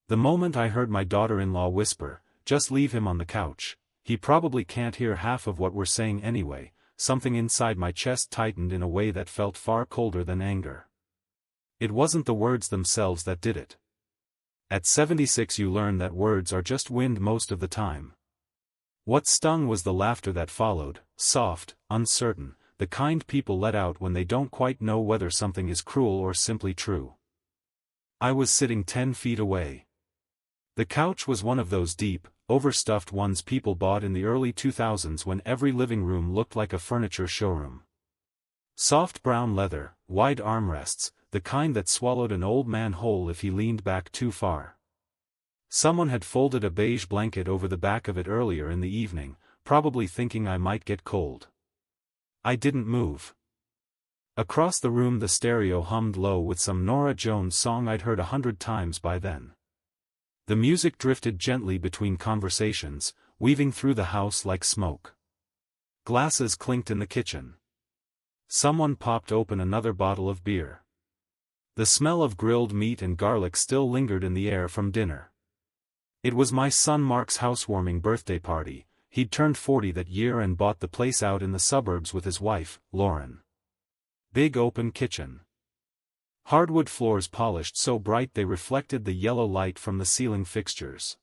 The moment I heard my daughter-in-law whisper, "Just leave him on the couch, he probably can't hear half of what we're saying anyway," something inside my chest tightened in a way that felt far colder than anger. It wasn't the words themselves that did it. At 76 you learn that words are just wind most of the time. What stung was the laughter that followed, soft, uncertain, the kind people let out when they don't quite know whether something is cruel or simply true. I was sitting 10 feet away. The couch was one of those deep, overstuffed ones people bought in the early 2000s when every living room looked like a furniture showroom. Soft brown leather, wide armrests, the kind that swallowed an old man whole if he leaned back too far. Someone had folded a beige blanket over the back of it earlier in the evening, probably thinking I might get cold. I didn't move. Across the room the stereo hummed low with some Norah Jones song I'd heard 100 times by then. The music drifted gently between conversations, weaving through the house like smoke. Glasses clinked in the kitchen. Someone popped open another bottle of beer. The smell of grilled meat and garlic still lingered in the air from dinner. It was my son Mark's housewarming birthday party. He'd turned 40 that year and bought the place out in the suburbs with his wife, Lauren. Big open kitchen. Hardwood floors polished so bright they reflected the yellow light from the ceiling fixtures.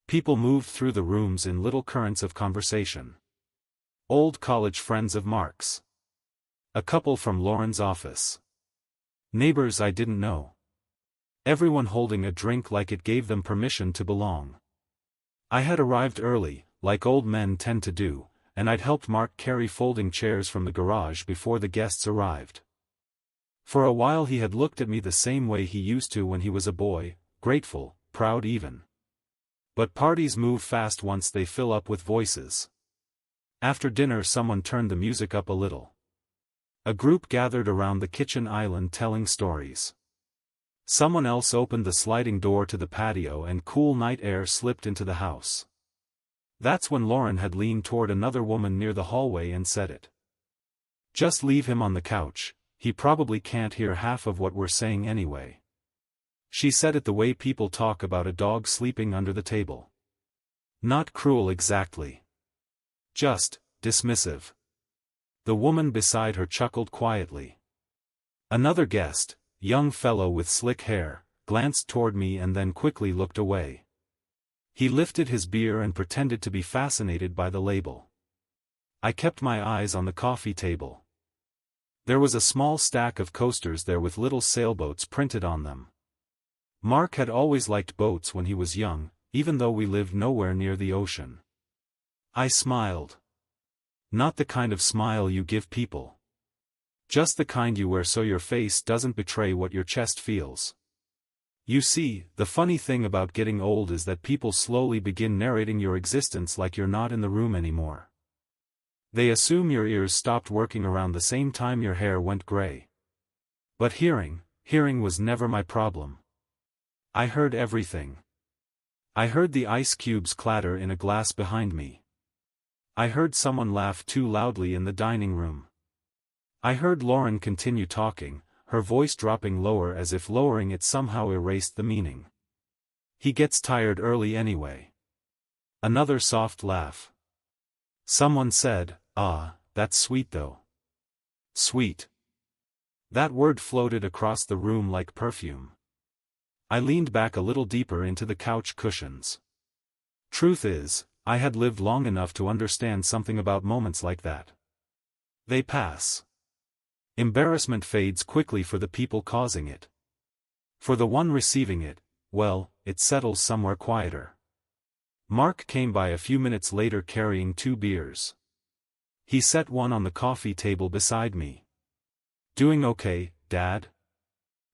People moved through the rooms in little currents of conversation. Old college friends of Mark's. A couple from Lauren's office. Neighbors I didn't know. Everyone holding a drink like it gave them permission to belong. I had arrived early, like old men tend to do, and I'd helped Mark carry folding chairs from the garage before the guests arrived. For a while he had looked at me the same way he used to when he was a boy, grateful, proud even. But parties move fast once they fill up with voices. After dinner someone turned the music up a little. A group gathered around the kitchen island telling stories. Someone else opened the sliding door to the patio and cool night air slipped into the house. That's when Lauren had leaned toward another woman near the hallway and said it. "Just leave him on the couch, he probably can't hear half of what we're saying anyway." She said it the way people talk about a dog sleeping under the table. Not cruel exactly. Just dismissive. The woman beside her chuckled quietly. Another guest, young fellow with slick hair, glanced toward me and then quickly looked away. He lifted his beer and pretended to be fascinated by the label. I kept my eyes on the coffee table. There was a small stack of coasters there with little sailboats printed on them. Mark had always liked boats when he was young, even though we lived nowhere near the ocean. I smiled. Not the kind of smile you give people. Just the kind you wear so your face doesn't betray what your chest feels. You see, the funny thing about getting old is that people slowly begin narrating your existence like you're not in the room anymore. They assume your ears stopped working around the same time your hair went gray. But hearing was never my problem. I heard everything. I heard the ice cubes clatter in a glass behind me. I heard someone laugh too loudly in the dining room. I heard Lauren continue talking, her voice dropping lower as if lowering it somehow erased the meaning. "He gets tired early anyway." Another soft laugh. Someone said, "Ah, that's sweet though." Sweet. That word floated across the room like perfume. I leaned back a little deeper into the couch cushions. Truth is, I had lived long enough to understand something about moments like that. They pass. Embarrassment fades quickly for the people causing it. For the one receiving it, well, it settles somewhere quieter. Mark came by a few minutes later carrying 2 beers. He set one on the coffee table beside me. "Doing okay, Dad?"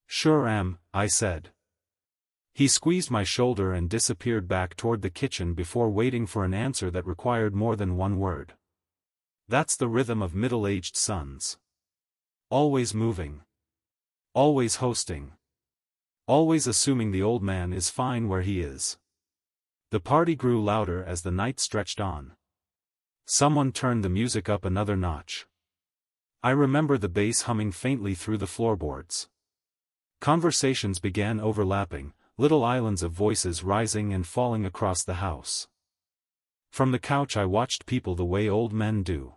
"Sure am," I said. He squeezed my shoulder and disappeared back toward the kitchen before waiting for an answer that required more than one word. That's the rhythm of middle-aged sons. Always moving. Always hosting. Always assuming the old man is fine where he is. The party grew louder as the night stretched on. Someone turned the music up another notch. I remember the bass humming faintly through the floorboards. Conversations began overlapping, little islands of voices rising and falling across the house. From the couch I watched people the way old men do.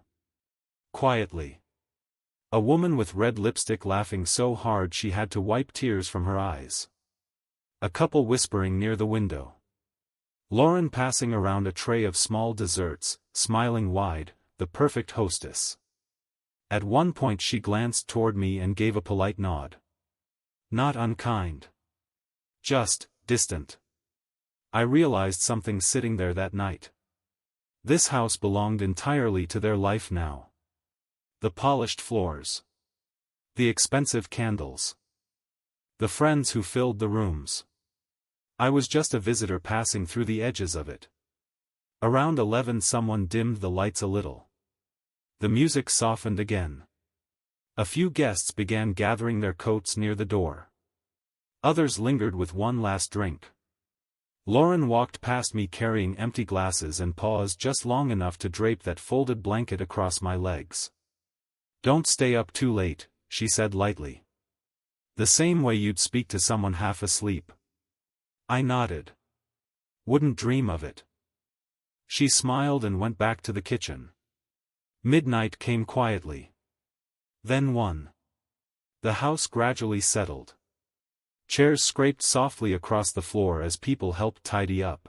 Quietly. A woman with red lipstick laughing so hard she had to wipe tears from her eyes. A couple whispering near the window. Lauren passing around a tray of small desserts, smiling wide, the perfect hostess. At one point she glanced toward me and gave a polite nod. Not unkind. Just distant. I realized something sitting there that night. This house belonged entirely to their life now. The polished floors. The expensive candles. The friends who filled the rooms. I was just a visitor passing through the edges of it. Around 11 someone dimmed the lights a little. The music softened again. A few guests began gathering their coats near the door. Others lingered with one last drink. Lauren walked past me carrying empty glasses and paused just long enough to drape that folded blanket across my legs. "Don't stay up too late," she said lightly. "The same way you'd speak to someone half asleep." I nodded. "Wouldn't dream of it." She smiled and went back to the kitchen. Midnight came quietly. Then 1. The house gradually settled. Chairs scraped softly across the floor as people helped tidy up.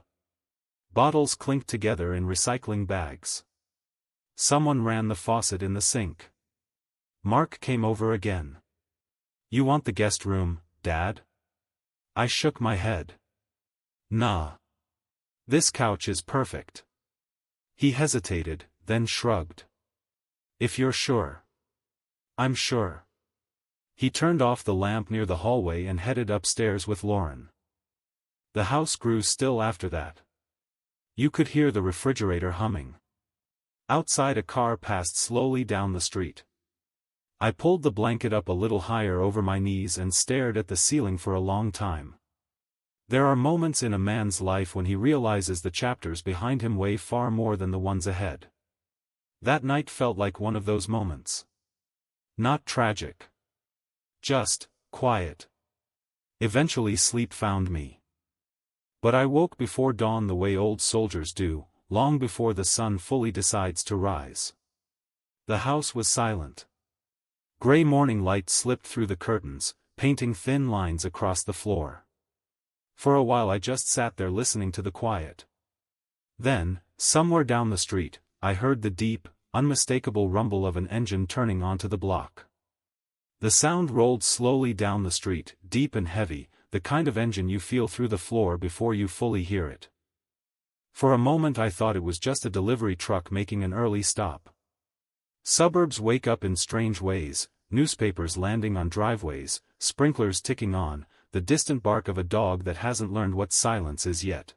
Bottles clinked together in recycling bags. Someone ran the faucet in the sink. Mark came over again. "You want the guest room, Dad?" I shook my head. "Nah. This couch is perfect." He hesitated, then shrugged. "If you're sure." "I'm sure." He turned off the lamp near the hallway and headed upstairs with Lauren. The house grew still after that. You could hear the refrigerator humming. Outside a car passed slowly down the street. I pulled the blanket up a little higher over my knees and stared at the ceiling for a long time. There are moments in a man's life when he realizes the chapters behind him weigh far more than the ones ahead. That night felt like one of those moments. Not tragic. Just quiet. Eventually sleep found me. But I woke before dawn the way old soldiers do, long before the sun fully decides to rise. The house was silent. Gray morning light slipped through the curtains, painting thin lines across the floor. For a while I just sat there listening to the quiet. Then, somewhere down the street, I heard the deep, unmistakable rumble of an engine turning onto the block. The sound rolled slowly down the street, deep and heavy, the kind of engine you feel through the floor before you fully hear it. For a moment I thought it was just a delivery truck making an early stop. Suburbs wake up in strange ways, newspapers landing on driveways, sprinklers ticking on, the distant bark of a dog that hasn't learned what silence is yet.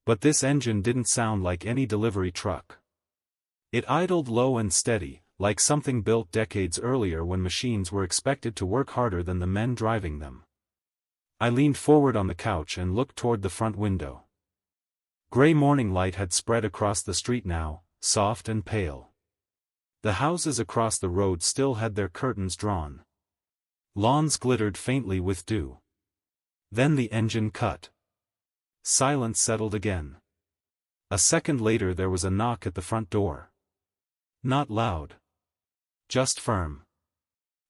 But this engine didn't sound like any delivery truck. It idled low and steady, like something built decades earlier when machines were expected to work harder than the men driving them. I leaned forward on the couch and looked toward the front window. Gray morning light had spread across the street now, soft and pale. The houses across the road still had their curtains drawn. Lawns glittered faintly with dew. Then the engine cut. Silence settled again. A second later there was a knock at the front door. Not loud. Just firm.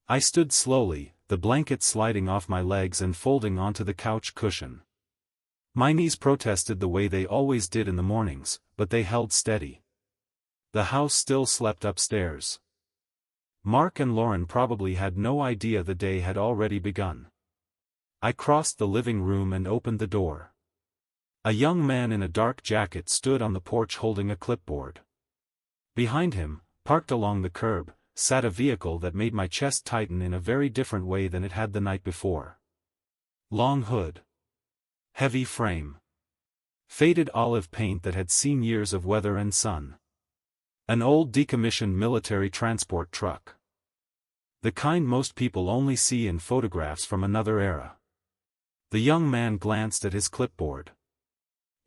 I stood slowly, the blanket sliding off my legs and folding onto the couch cushion. My knees protested the way they always did in the mornings, but they held steady. The house still slept upstairs. Mark and Lauren probably had no idea the day had already begun. I crossed the living room and opened the door. A young man in a dark jacket stood on the porch holding a clipboard. Behind him, parked along the curb, sat a vehicle that made my chest tighten in a very different way than it had the night before. Long hood. Heavy frame. Faded olive paint that had seen years of weather and sun. An old decommissioned military transport truck. The kind most people only see in photographs from another era. The young man glanced at his clipboard.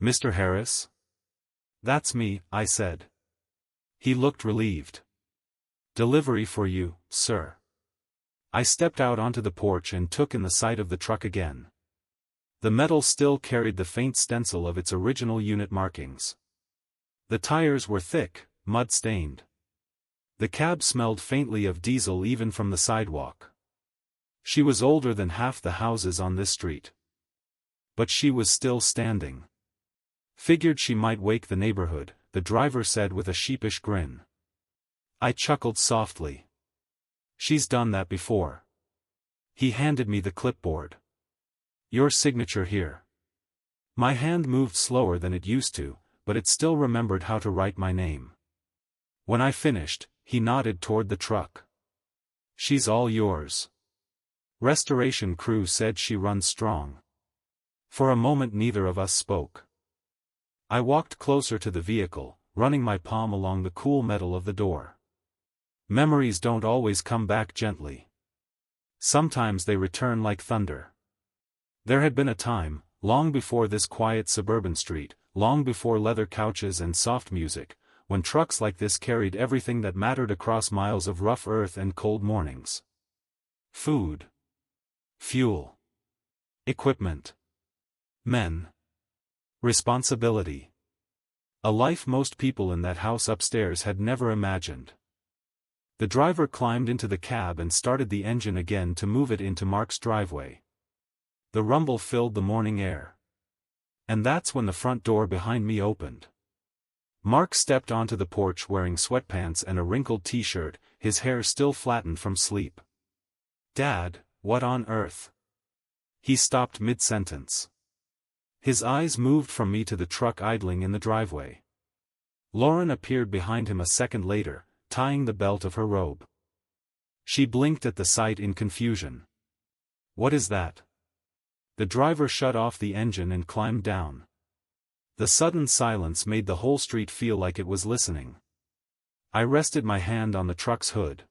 "Mr. Harris?" "That's me," I said. He looked relieved. "Delivery for you, sir." I stepped out onto the porch and took in the sight of the truck again. The metal still carried the faint stencil of its original unit markings. The tires were thick, mud-stained. The cab smelled faintly of diesel even from the sidewalk. She was older than half the houses on this street. But she was still standing. Figured she might wake the neighborhood, the driver said with a sheepish grin. I chuckled softly. She's done that before. He handed me the clipboard. Your signature here. My hand moved slower than it used to, but it still remembered how to write my name. When I finished, he nodded toward the truck. She's all yours. Restoration crew said she runs strong. For a moment neither of us spoke. I walked closer to the vehicle, running my palm along the cool metal of the door. Memories don't always come back gently. Sometimes they return like thunder. There had been a time, long before this quiet suburban street, long before leather couches and soft music, when trucks like this carried everything that mattered across miles of rough earth and cold mornings. Food. Fuel. Equipment. Men. Responsibility. A life most people in that house upstairs had never imagined. The driver climbed into the cab and started the engine again to move it into Mark's driveway. The rumble filled the morning air. And that's when the front door behind me opened. Mark stepped onto the porch wearing sweatpants and a wrinkled t-shirt, his hair still flattened from sleep. Dad, what on earth? He stopped mid-sentence. His eyes moved from me to the truck idling in the driveway. Lauren appeared behind him a second later, tying the belt of her robe. She blinked at the sight in confusion. What is that? The driver shut off the engine and climbed down. The sudden silence made the whole street feel like it was listening. I rested my hand on the truck's hood.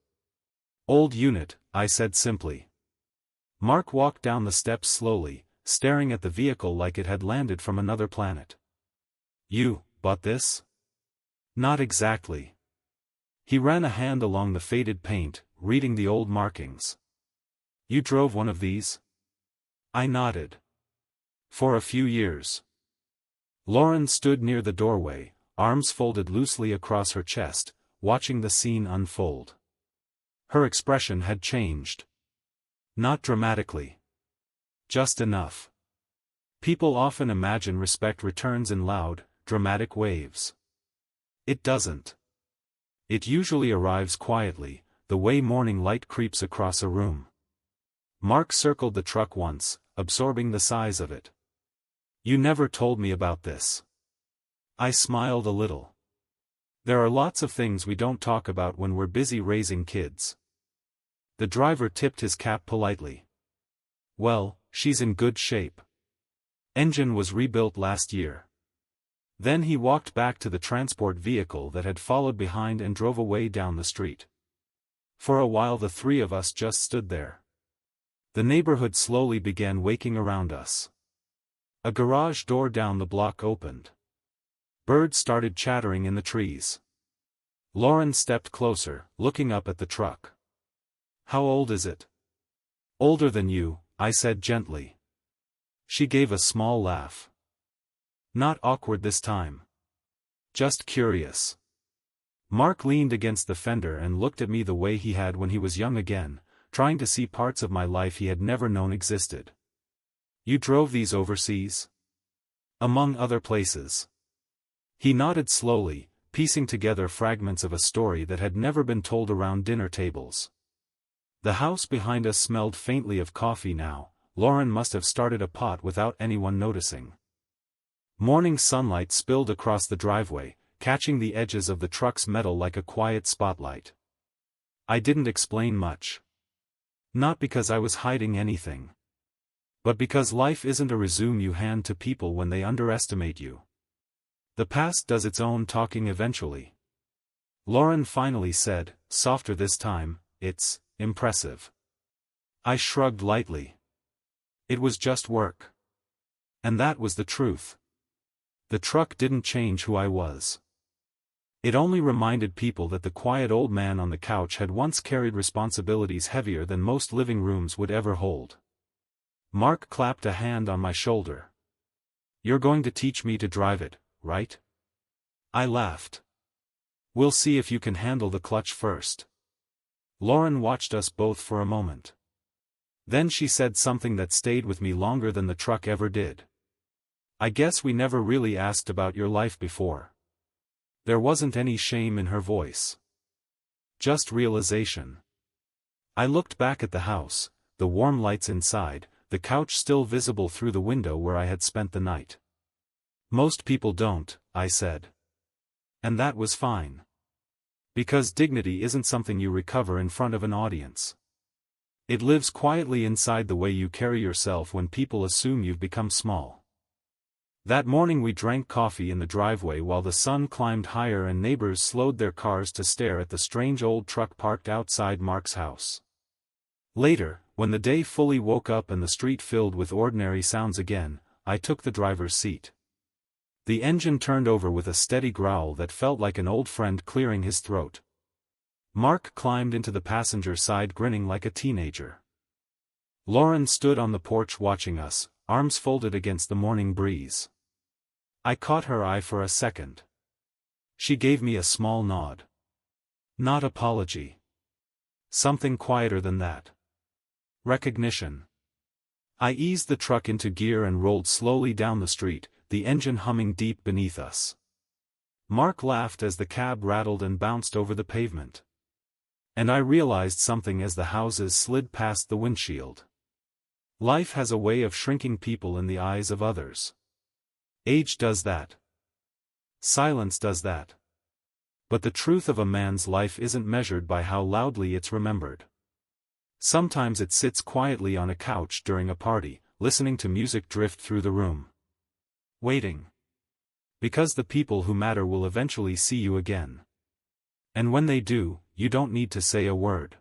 Old unit, I said simply. Mark walked down the steps slowly, staring at the vehicle like it had landed from another planet. You bought this? Not exactly. He ran a hand along the faded paint, reading the old markings. You drove one of these? I nodded. For a few years. Lauren stood near the doorway, arms folded loosely across her chest, watching the scene unfold. Her expression had changed. Not dramatically. Just enough. People often imagine respect returns in loud, dramatic waves. It doesn't. It usually arrives quietly, the way morning light creeps across a room. Mark circled the truck once, absorbing the size of it. You never told me about this. I smiled a little. There are lots of things we don't talk about when we're busy raising kids. The driver tipped his cap politely. Well, she's in good shape. Engine was rebuilt last year. Then he walked back to the transport vehicle that had followed behind and drove away down the street. For a while the three of us just stood there. The neighborhood slowly began waking around us. A garage door down the block opened. Birds started chattering in the trees. Lauren stepped closer, looking up at the truck. How old is it? Older than you, I said gently. She gave a small laugh. Not awkward this time. Just curious. Mark leaned against the fender and looked at me the way he had when he was young again, trying to see parts of my life he had never known existed. You drove these overseas? Among other places. He nodded slowly, piecing together fragments of a story that had never been told around dinner tables. The house behind us smelled faintly of coffee now. Lauren must have started a pot without anyone noticing. Morning sunlight spilled across the driveway, catching the edges of the truck's metal like a quiet spotlight. I didn't explain much. Not because I was hiding anything. But because life isn't a resume you hand to people when they underestimate you. The past does its own talking eventually. Lauren finally said, softer this time, it's impressive. I shrugged lightly. It was just work. And that was the truth. The truck didn't change who I was. It only reminded people that the quiet old man on the couch had once carried responsibilities heavier than most living rooms would ever hold. Mark clapped a hand on my shoulder. "You're going to teach me to drive it, right?" I laughed. "We'll see if you can handle the clutch first." Lauren watched us both for a moment. Then she said something that stayed with me longer than the truck ever did. "I guess we never really asked about your life before." There wasn't any shame in her voice. Just realization. I looked back at the house, the warm lights inside, the couch still visible through the window where I had spent the night. "Most people don't," I said. And that was fine. Because dignity isn't something you recover in front of an audience. It lives quietly inside the way you carry yourself when people assume you've become small. That morning we drank coffee in the driveway while the sun climbed higher and neighbors slowed their cars to stare at the strange old truck parked outside Mark's house. Later, when the day fully woke up and the street filled with ordinary sounds again, I took the driver's seat. The engine turned over with a steady growl that felt like an old friend clearing his throat. Mark climbed into the passenger side grinning like a teenager. Lauren stood on the porch watching us, arms folded against the morning breeze. I caught her eye for a second. She gave me a small nod. Not apology. Something quieter than that. Recognition. I eased the truck into gear and rolled slowly down the street, the engine humming deep beneath us. Mark laughed as the cab rattled and bounced over the pavement. And I realized something as the houses slid past the windshield. Life has a way of shrinking people in the eyes of others. Age does that. Silence does that. But the truth of a man's life isn't measured by how loudly it's remembered. Sometimes it sits quietly on a couch during a party, listening to music drift through the room. Waiting. Because the people who matter will eventually see you again. And when they do, you don't need to say a word.